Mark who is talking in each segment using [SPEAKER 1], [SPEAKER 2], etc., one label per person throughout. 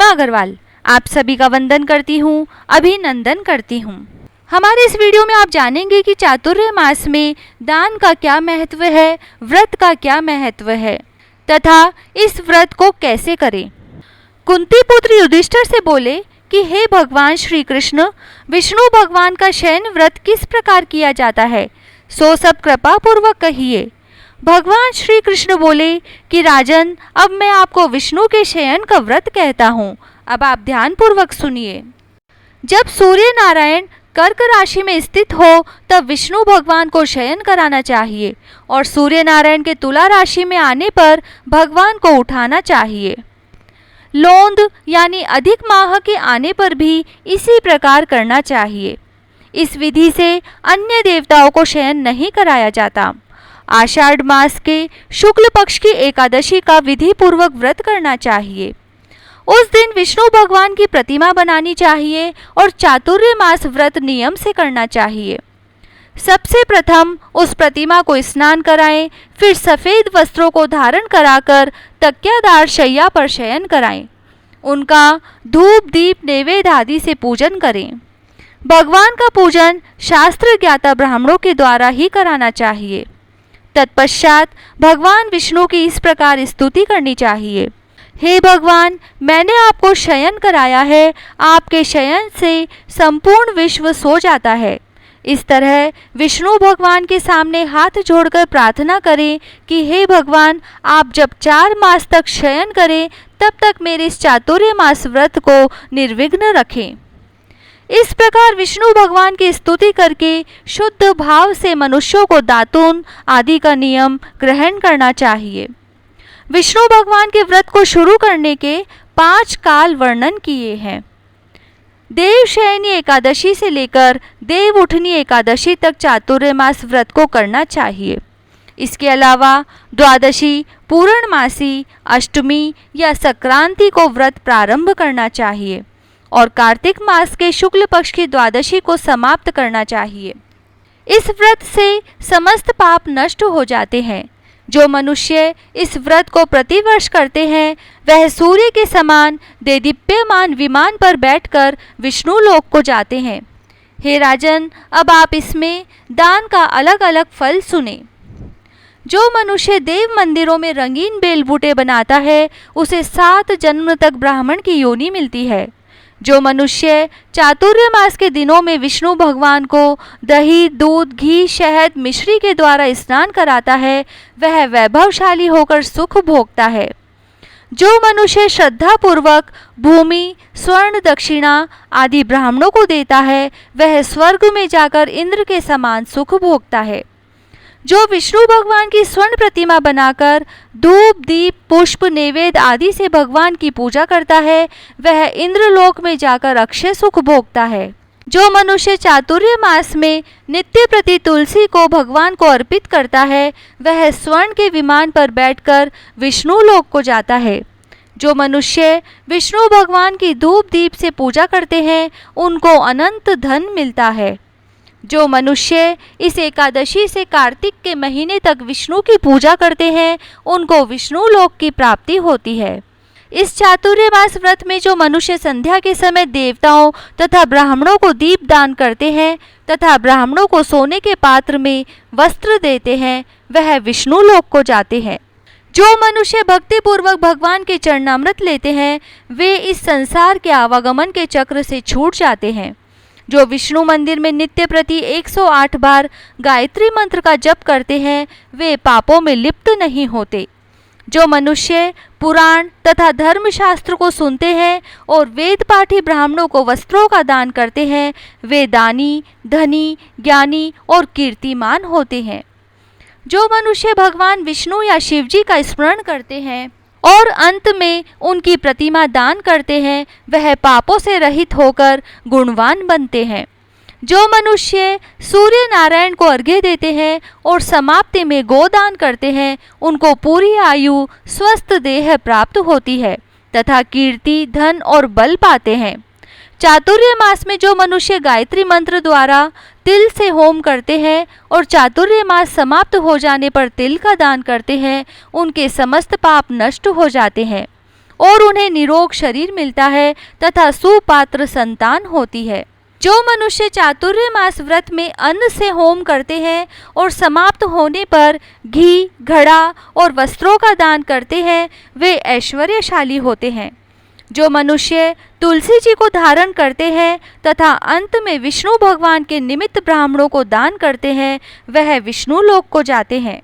[SPEAKER 1] सीमा अग्रवाल आप सभी का वंदन करती हूँ, अभिनंदन करती हूँ। हमारे इस वीडियो में आप जानेंगे कि चातुर्य मास में दान का क्या महत्व है, व्रत का क्या महत्व है तथा इस व्रत को कैसे करें। कुंती पुत्र युधिष्ठिर से बोले कि हे भगवान श्री कृष्ण, विष्णु भगवान का शयन व्रत किस प्रकार किया जाता है, सो सब कृपा पूर्वक कहिए। भगवान श्री कृष्ण बोले कि राजन, अब मैं आपको विष्णु के शयन का व्रत कहता हूँ, अब आप ध्यान पूर्वक सुनिए। जब सूर्य नारायण कर्क राशि में स्थित हो तब विष्णु भगवान को शयन कराना चाहिए और सूर्य नारायण के तुला राशि में आने पर भगवान को उठाना चाहिए। लोंद यानी अधिक माह के आने पर भी इसी प्रकार करना चाहिए। इस विधि से अन्य देवताओं को शयन नहीं कराया जाता। आषाढ़ मास के शुक्ल पक्ष की एकादशी का विधि पूर्वक व्रत करना चाहिए। उस दिन विष्णु भगवान की प्रतिमा बनानी चाहिए और चातुर्य मास व्रत नियम से करना चाहिए। सबसे प्रथम उस प्रतिमा को स्नान कराएं, फिर सफ़ेद वस्त्रों को धारण कराकर तकियादार शैया पर शयन कराएं। उनका धूप दीप नैवेद्य आदि से पूजन करें। भगवान का पूजन शास्त्र ज्ञाता ब्राह्मणों के द्वारा ही कराना चाहिए। तत्पश्चात भगवान विष्णु की इस प्रकार स्तुति करनी चाहिए। हे भगवान, मैंने आपको शयन कराया है, आपके शयन से संपूर्ण विश्व सो जाता है। इस तरह विष्णु भगवान के सामने हाथ जोड़कर प्रार्थना करें कि हे भगवान, आप जब 4 मास तक शयन करें तब तक मेरे इस चातुर्य मास व्रत को निर्विघ्न रखें। इस प्रकार विष्णु भगवान की स्तुति करके शुद्ध भाव से मनुष्यों को दातून आदि का नियम ग्रहण करना चाहिए। विष्णु भगवान के व्रत को शुरू करने के 5 काल वर्णन किए हैं। देवशयनी एकादशी से लेकर देव उठनी एकादशी तक चातुर्य मास व्रत को करना चाहिए। इसके अलावा द्वादशी, पूर्णमासी, अष्टमी या संक्रांति को व्रत प्रारंभ करना चाहिए और कार्तिक मास के शुक्ल पक्ष की द्वादशी को समाप्त करना चाहिए। इस व्रत से समस्त पाप नष्ट हो जाते हैं। जो मनुष्य इस व्रत को प्रतिवर्ष करते हैं वह सूर्य के समान देदीप्यमान विमान पर बैठकर विष्णु लोक को जाते हैं। हे राजन, अब आप इसमें दान का अलग अलग फल सुने। जो मनुष्य देव मंदिरों में रंगीन बेल बूटे बनाता है उसे 7 जन्म तक ब्राह्मण की योनि मिलती है। जो मनुष्य चातुर्य मास के दिनों में विष्णु भगवान को दही, दूध, घी, शहद, मिश्री के द्वारा स्नान कराता है वह वैभवशाली होकर सुख भोगता है। जो मनुष्य श्रद्धापूर्वक भूमि, स्वर्ण, दक्षिणा आदि ब्राह्मणों को देता है वह स्वर्ग में जाकर इंद्र के समान सुख भोगता है। जो विष्णु भगवान की स्वर्ण प्रतिमा बनाकर धूप दीप पुष्प नैवेद्य आदि से भगवान की पूजा करता है वह इंद्रलोक में जाकर अक्षय सुख भोगता है। जो मनुष्य चातुर्य मास में नित्य प्रति तुलसी को भगवान को अर्पित करता है वह स्वर्ण के विमान पर बैठकर विष्णु लोक को जाता है। जो मनुष्य विष्णु भगवान की धूप दीप से पूजा करते हैं उनको अनंत धन मिलता है। जो मनुष्य इस एकादशी से कार्तिक के महीने तक विष्णु की पूजा करते हैं उनको विष्णु लोक की प्राप्ति होती है। इस चातुर्य मास व्रत में जो मनुष्य संध्या के समय देवताओं तथा ब्राह्मणों को दीप दान करते हैं तथा ब्राह्मणों को सोने के पात्र में वस्त्र देते हैं वह विष्णु लोक को जाते हैं। जो मनुष्य भक्ति पूर्वक भगवान के चरणामृत लेते हैं वे इस संसार के आवागमन के चक्र से छूट जाते हैं। जो विष्णु मंदिर में नित्य प्रति 108 बार गायत्री मंत्र का जप करते हैं वे पापों में लिप्त नहीं होते। जो मनुष्य पुराण तथा धर्मशास्त्र को सुनते हैं और वेद पाठी ब्राह्मणों को वस्त्रों का दान करते हैं वे दानी, धनी, ज्ञानी और कीर्तिमान होते हैं। जो मनुष्य भगवान विष्णु या शिवजी का स्मरण करते हैं और अंत में उनकी प्रतिमा दान करते हैं वह पापों से रहित होकर गुणवान बनते हैं। जो मनुष्य सूर्य नारायण को अर्घ्य देते हैं और समाप्ति में गोदान करते हैं उनको पूरी आयु, स्वस्थ देह प्राप्त होती है तथा कीर्ति, धन और बल पाते हैं। चातुर्य मास में जो मनुष्य गायत्री मंत्र द्वारा तिल से होम करते हैं और चातुर्य मास समाप्त हो जाने पर तिल का दान करते हैं उनके समस्त पाप नष्ट हो जाते हैं। और उन्हें निरोग शरीर मिलता है तथा सुपात्र संतान होती है। जो मनुष्य चातुर्मास व्रत में अन्न से होम करते हैं और समाप्त होने पर घी, घड़ा और वस्त्रों का दान करते हैं, वे ऐश्वर्यशाली होते हैं। जो मनुष्य तुलसी जी को धारण करते हैं तथा अंत में विष्णु भगवान के निमित्त ब्राह्मणों को दान करते हैं, वह विष्णु लोक को जाते हैं।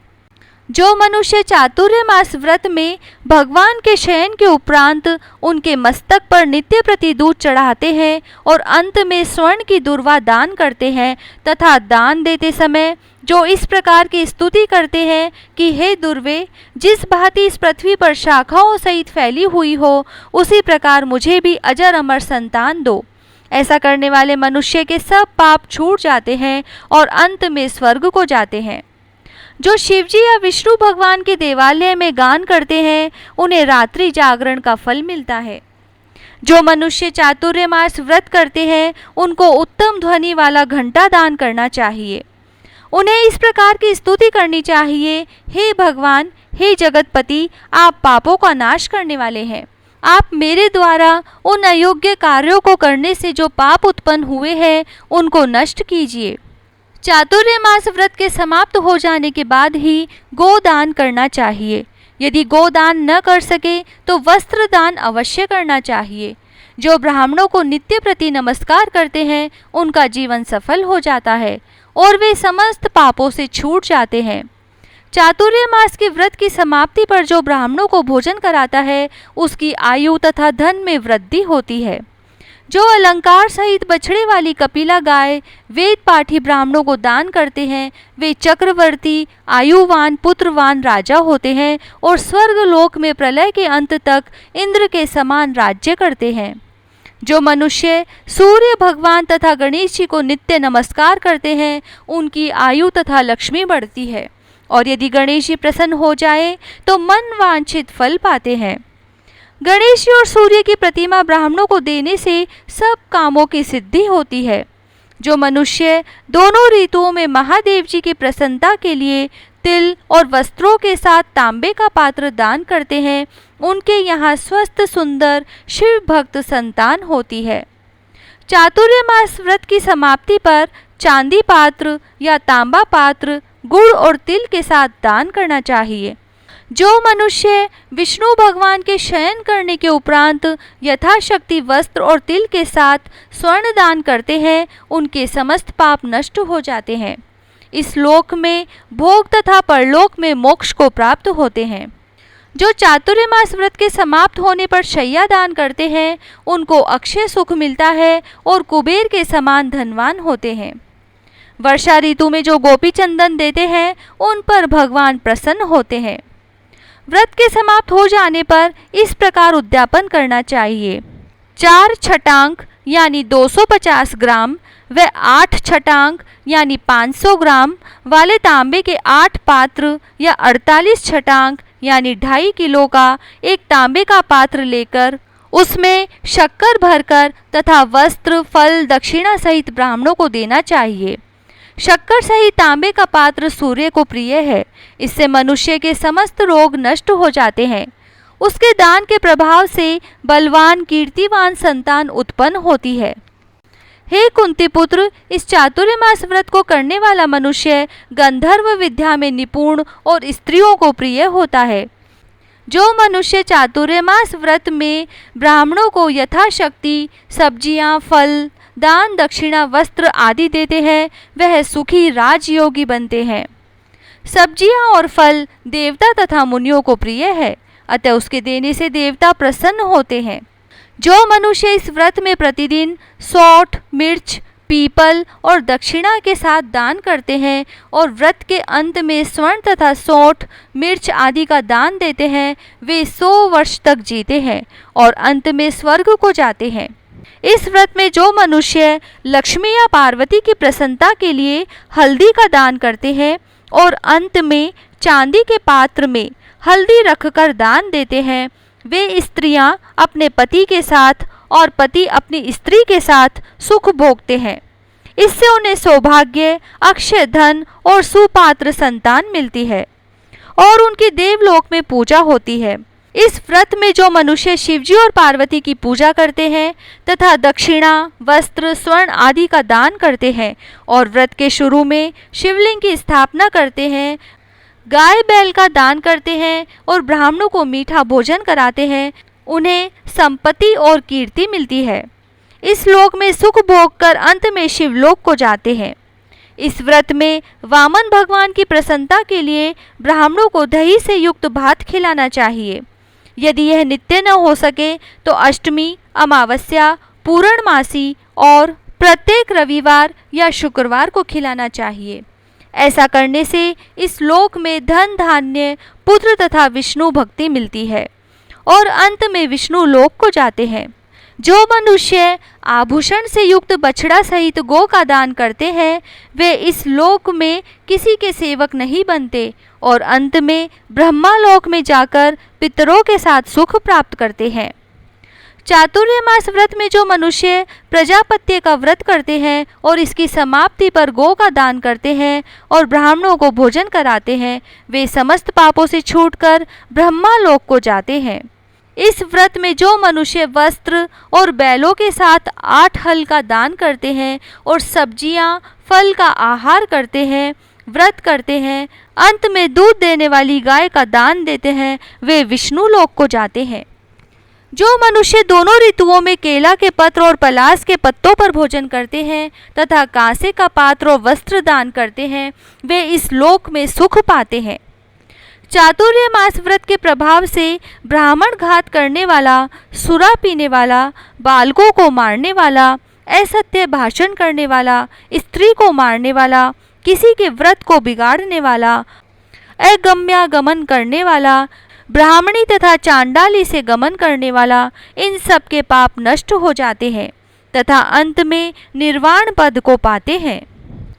[SPEAKER 1] जो मनुष्य चातुर्मास व्रत में भगवान के शयन के उपरांत उनके मस्तक पर नित्य प्रति दूध चढ़ाते हैं और अंत में स्वर्ण की दुर्वा दान करते हैं तथा दान देते समय जो इस प्रकार की स्तुति करते हैं कि हे दुर्वे, जिस भांति इस पृथ्वी पर शाखाओं सहित फैली हुई हो, उसी प्रकार मुझे भी अजर अमर संतान दो। ऐसा करने वाले मनुष्य के सब पाप छूट जाते हैं और अंत में स्वर्ग को जाते हैं। जो शिवजी या विष्णु भगवान के देवालय में गान करते हैं, उन्हें रात्रि जागरण का फल मिलता है। जो मनुष्य चातुर्मास व्रत करते हैं, उनको उत्तम ध्वनि वाला घंटा दान करना चाहिए। उन्हें इस प्रकार की स्तुति करनी चाहिए, हे भगवान, हे जगतपति, आप पापों का नाश करने वाले हैं। आप मेरे द्वारा उन अयोग्य कार्यों को करने से जो पाप उत्पन्न हुए हैं, उनको नष्ट कीजिए। चातुर्मास व्रत के समाप्त हो जाने के बाद ही गोदान करना चाहिए। यदि गोदान न कर सके तो वस्त्र दान अवश्य करना चाहिए। जो ब्राह्मणों को नित्य प्रति नमस्कार करते हैं, उनका जीवन सफल हो जाता है और वे समस्त पापों से छूट जाते हैं। चातुर्मास के व्रत की समाप्ति पर जो ब्राह्मणों को भोजन कराता है, उसकी आयु तथा धन में वृद्धि होती है। जो अलंकार सहित बछड़े वाली कपिला गाय वेद पाठी ब्राह्मणों को दान करते हैं, वे चक्रवर्ती, आयुवान, पुत्रवान राजा होते हैं और स्वर्ग लोक में प्रलय के अंत तक इंद्र के समान राज्य करते हैं। जो मनुष्य सूर्य भगवान तथा गणेश जी को नित्य नमस्कार करते हैं, उनकी आयु तथा लक्ष्मी बढ़ती है और यदि गणेश जी प्रसन्न हो जाए तो मन वांछित फल पाते हैं। गणेश जी और सूर्य की प्रतिमा ब्राह्मणों को देने से सब कामों की सिद्धि होती है। जो मनुष्य दोनों ऋतुओं में महादेव जी की प्रसन्नता के लिए तिल और वस्त्रों के साथ तांबे का पात्र दान करते हैं, उनके यहाँ स्वस्थ सुंदर शिव भक्त संतान होती है। चातुर्मास व्रत की समाप्ति पर चांदी पात्र या तांबा पात्र गुड़ और तिल के साथ दान करना चाहिए। जो मनुष्य विष्णु भगवान के शयन करने के उपरांत यथाशक्ति वस्त्र और तिल के साथ स्वर्ण दान करते हैं, उनके समस्त पाप नष्ट हो जाते हैं। इस लोक में भोग तथा परलोक में मोक्ष को प्राप्त होते हैं। जो चातुर्मास व्रत के समाप्त होने पर शय्या दान करते हैं, उनको अक्षय सुख मिलता है और कुबेर के समान धनवान होते हैं। वर्षा ऋतु में जो गोपी चंदन देते हैं, उन पर भगवान प्रसन्न होते हैं। व्रत के समाप्त हो जाने पर इस प्रकार उद्यापन करना चाहिए। 4 छटांक यानी 250 ग्राम व 8 छटांक यानी 500 ग्राम वाले तांबे के 8 पात्र या 48 छटांक यानी 2.5 किलो का एक तांबे का पात्र लेकर उसमें शक्कर भरकर तथा वस्त्र, फल, दक्षिणा सहित ब्राह्मणों को देना चाहिए। शक्कर सहित तांबे का पात्र सूर्य को प्रिय है। इससे मनुष्य के समस्त रोग नष्ट हो जाते हैं। उसके दान के प्रभाव से बलवान, कीर्तिवान संतान उत्पन्न होती है। हे कुंती पुत्र, इस चातुर्मास व्रत को करने वाला मनुष्य गंधर्व विद्या में निपुण और स्त्रियों को प्रिय होता है। जो मनुष्य चातुर्मास व्रत में ब्राह्मणों को यथाशक्ति सब्जियां, फल, दान, दक्षिणा, वस्त्र आदि देते हैं, वह सुखी राजयोगी बनते हैं। सब्जियां और फल देवता तथा मुनियों को प्रिय है, अतः उसके देने से देवता प्रसन्न होते हैं। जो मनुष्य इस व्रत में प्रतिदिन सौंठ, मिर्च, पीपल और दक्षिणा के साथ दान करते हैं और व्रत के अंत में स्वर्ण तथा सौंठ, मिर्च आदि का दान देते हैं, वे 100 वर्ष तक जीते हैं और अंत में स्वर्ग को जाते हैं। इस व्रत में जो मनुष्य लक्ष्मी या पार्वती की प्रसन्नता के लिए हल्दी का दान करते हैं और अंत में चांदी के पात्र में हल्दी रखकर दान देते हैं, वे स्त्रियां अपने पति के साथ और पति अपनी स्त्री के साथ सुख भोगते हैं। इससे उन्हें सौभाग्य, अक्षय धन और सुपात्र संतान मिलती है और उनकी देवलोक में पूजा होती है। इस व्रत में जो मनुष्य शिवजी और पार्वती की पूजा करते हैं तथा दक्षिणा, वस्त्र, स्वर्ण आदि का दान करते हैं और व्रत के शुरू में शिवलिंग की स्थापना करते हैं, गाय बैल का दान करते हैं और ब्राह्मणों को मीठा भोजन कराते हैं, उन्हें संपत्ति और कीर्ति मिलती है। इस लोक में सुख भोग कर अंत में शिवलोक को जाते हैं। इस व्रत में वामन भगवान की प्रसन्नता के लिए ब्राह्मणों को दही से युक्त भात खिलाना चाहिए। यदि यह नित्य न हो सके तो अष्टमी, अमावस्या, पूर्णमासी और प्रत्येक रविवार या शुक्रवार को खिलाना चाहिए। ऐसा करने से इस लोक में धन, धान्य, पुत्र तथा विष्णु भक्ति मिलती है और अंत में विष्णु लोक को जाते हैं। जो मनुष्य आभूषण से युक्त बछड़ा सहित गौ का दान करते हैं वे इस लोक में किसी के सेवक नहीं बनते और अंत में ब्रह्मालोक में जाकर पितरों के साथ सुख प्राप्त करते हैं। चातुर्मास व्रत में जो मनुष्य प्रजापत्य का व्रत करते हैं और इसकी समाप्ति पर गौ का दान करते हैं और ब्राह्मणों को भोजन कराते हैं वे समस्त पापों से छूटकर ब्रह्मालोक को जाते हैं। इस व्रत में जो मनुष्य वस्त्र और बैलों के साथ 8 हल का दान करते हैं और सब्जियां, फल का आहार करते हैं, व्रत करते हैं, अंत में दूध देने वाली गाय का दान देते हैं वे विष्णु लोक को जाते हैं। जो मनुष्य दोनों ऋतुओं में केला के पत्र और पलास के पत्तों पर भोजन करते हैं तथा कांसे का पात्र और वस्त्र दान करते हैं वे इस लोक में सुख पाते हैं। चातुर्मास व्रत के प्रभाव से ब्राह्मण घात करने वाला, सुरा पीने वाला, बालकों को मारने वाला, असत्य भाषण करने वाला, स्त्री को मारने वाला, किसी के व्रत को बिगाड़ने वाला, अगम्यागमन करने वाला, ब्राह्मणी तथा चांडाली से गमन करने वाला, इन सब के पाप नष्ट हो जाते हैं तथा अंत में निर्वाण पद को पाते हैं।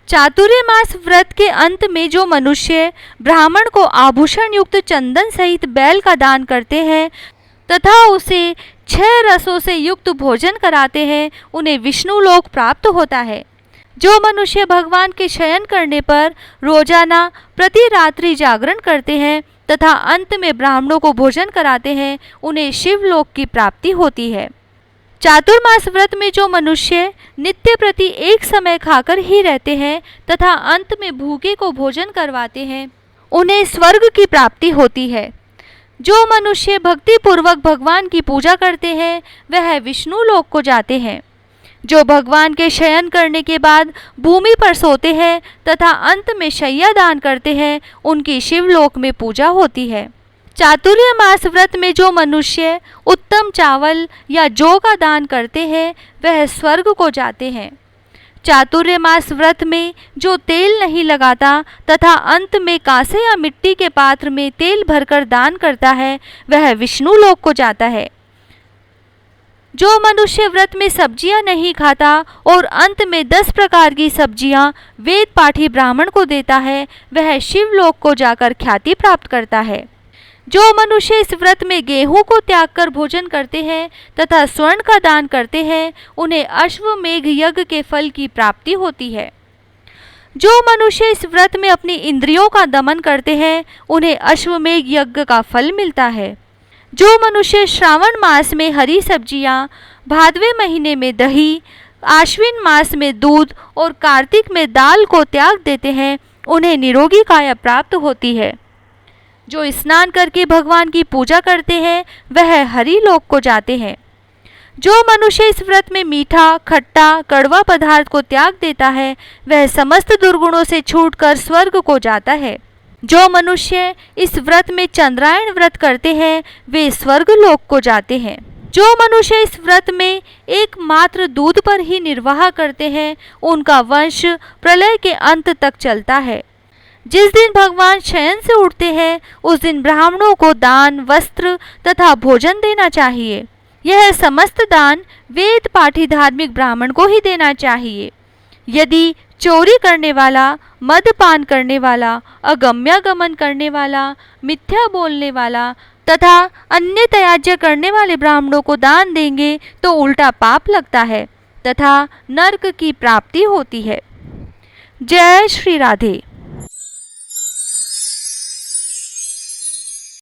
[SPEAKER 1] चातुर्मास व्रत के अंत में जो मनुष्य ब्राह्मण को आभूषण युक्त चंदन सहित बैल का दान करते हैं तथा उसे 6 रसों से युक्त भोजन कराते हैं उन्हें विष्णु लोक प्राप्त होता है। जो मनुष्य भगवान के शयन करने पर रोजाना प्रति रात्रि जागरण करते हैं तथा अंत में ब्राह्मणों को भोजन कराते हैं उन्हें शिवलोक की प्राप्ति होती है। चातुर्मास व्रत में जो मनुष्य नित्य प्रति एक समय खाकर ही रहते हैं तथा अंत में भूखे को भोजन करवाते हैं उन्हें स्वर्ग की प्राप्ति होती है। जो मनुष्य भक्ति पूर्वक भगवान की पूजा करते हैं वह विष्णु लोक को जाते हैं। जो भगवान के शयन करने के बाद भूमि पर सोते हैं तथा अंत में शय्या दान करते हैं उनकी शिवलोक में पूजा होती है। चातुर्मास व्रत में जो मनुष्य उत्तम चावल या जौ का दान करते हैं वह स्वर्ग को जाते हैं। चातुर्मास व्रत में जो तेल नहीं लगाता तथा अंत में कांसे या मिट्टी के पात्र में तेल भरकर दान करता है वह विष्णु लोक को जाता है। जो मनुष्य व्रत में सब्जियां नहीं खाता और अंत में 10 प्रकार की सब्जियां वेद पाठी ब्राह्मण को देता है वह शिवलोक को जाकर ख्याति प्राप्त करता है। जो मनुष्य इस व्रत में गेहूं को त्याग कर भोजन करते हैं तथा स्वर्ण का दान करते हैं उन्हें अश्वमेघ यज्ञ के फल की प्राप्ति होती है। जो मनुष्य इस व्रत में अपनी इंद्रियों का दमन करते हैं उन्हें अश्वमेघ यज्ञ का फल मिलता है। जो मनुष्य श्रावण मास में हरी सब्जियां, भादवे महीने में दही, आश्विन मास में दूध और कार्तिक में दाल को त्याग देते हैं उन्हें निरोगी काया प्राप्त होती है। जो स्नान करके भगवान की पूजा करते हैं वह हरि लोक को जाते हैं। जो मनुष्य इस व्रत में मीठा, खट्टा, कड़वा पदार्थ को त्याग देता है वह समस्त दुर्गुणों से छूटकर स्वर्ग को जाता है। जो मनुष्य इस व्रत में चंद्रायण व्रत करते हैं वे स्वर्ग लोक को जाते हैं। जो मनुष्य इस व्रत में एकमात्र दूध पर ही निर्वाह करते हैं उनका वंश प्रलय के अंत तक चलता है। जिस दिन भगवान शयन से उठते हैं उस दिन ब्राह्मणों को दान, वस्त्र तथा भोजन देना चाहिए। यह समस्त दान वेद पाठी धार्मिक ब्राह्मण को ही देना चाहिए। यदि चोरी करने वाला, मदपान करने वाला, अगम्यागमन करने वाला, मिथ्या बोलने वाला तथा अन्य त्याज्य करने वाले ब्राह्मणों को दान देंगे तो उल्टा पाप लगता है तथा नरक की प्राप्ति होती है। जय श्री राधे।